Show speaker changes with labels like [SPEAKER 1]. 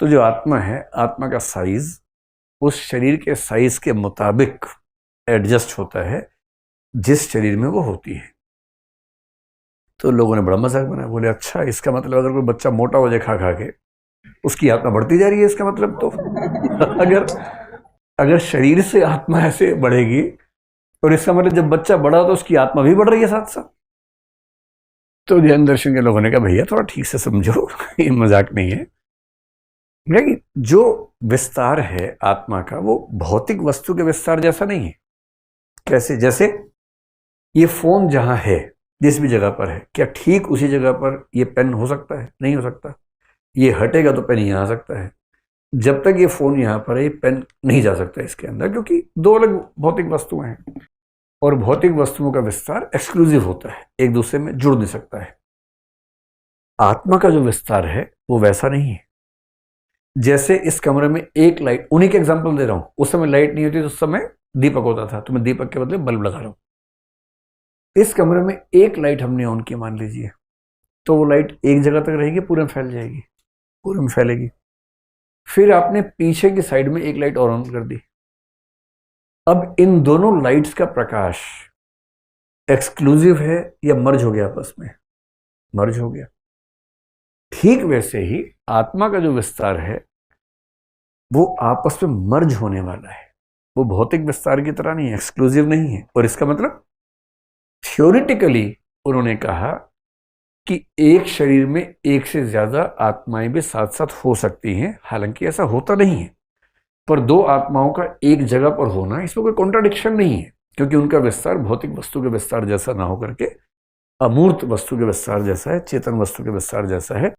[SPEAKER 1] तो जो आत्मा है, आत्मा का साइज उस शरीर के साइज के मुताबिक एडजस्ट होता है जिस शरीर में वो होती है। तो लोगों ने बड़ा मजाक बनाया, बोले अच्छा इसका मतलब अगर कोई बच्चा मोटा हो जाए खा खा के, उसकी आत्मा बढ़ती जा रही है, इसका मतलब तो अगर अगर शरीर से आत्मा ऐसे बढ़ेगी और इसका मतलब जब बच्चा बड़ा तो उसकी आत्मा भी बढ़ रही है साथ साथ। तो ध्यान दर्शन के लोगों ने कहा भैया थोड़ा ठीक से समझो, ये मजाक नहीं है। लेकिन जो विस्तार है आत्मा का वो भौतिक वस्तु के विस्तार जैसा नहीं है। कैसे? जैसे ये फोन जहां है, जिस भी जगह पर है, क्या ठीक उसी जगह पर ये पेन हो सकता है? नहीं हो सकता। ये हटेगा तो पेन यहां आ सकता है। जब तक ये फोन यहां पर है ये पेन नहीं जा सकता इसके अंदर, क्योंकि दो अलग भौतिक वस्तुएं हैं। और भौतिक वस्तुओं का विस्तार एक्सक्लूसिव होता है, एक दूसरे में जुड़ नहीं सकता है। आत्मा का जो विस्तार है वो वैसा नहीं है। जैसे इस कमरे में एक लाइट, उन्हीं के एग्जांपल दे रहा हूं, उस समय लाइट नहीं होती तो उस समय दीपक होता था, तो मैं दीपक के बदले बल्ब लगा रहा हूं। इस कमरे में एक लाइट हमने ऑन की मान लीजिए, तो वो लाइट एक जगह तक रहेगी, पूरे में फैल जाएगी, पूरे में फैलेगी। फिर आपने पीछे की साइड में एक लाइट और ऑन कर दी। अब इन दोनों लाइट्स का प्रकाश एक्सक्लूसिव है या मर्ज हो गया आपस में? मर्ज हो गया। ठीक वैसे ही आत्मा का जो विस्तार है वो आपस में मर्ज होने वाला है। वो भौतिक विस्तार की तरह नहीं है, एक्सक्लूसिव नहीं है। और इसका मतलब थ्योरेटिकली उन्होंने कहा कि एक शरीर में एक से ज्यादा आत्माएं भी साथ साथ हो सकती हैं। हालांकि ऐसा होता नहीं है, पर दो आत्माओं का एक जगह पर होना, इसमें कोई कॉन्ट्राडिक्शन नहीं है, क्योंकि उनका विस्तार भौतिक वस्तु के विस्तार जैसा ना होकर के अमूर्त वस्तु के विस्तार जैसा है, चेतन वस्तु के विस्तार जैसा है।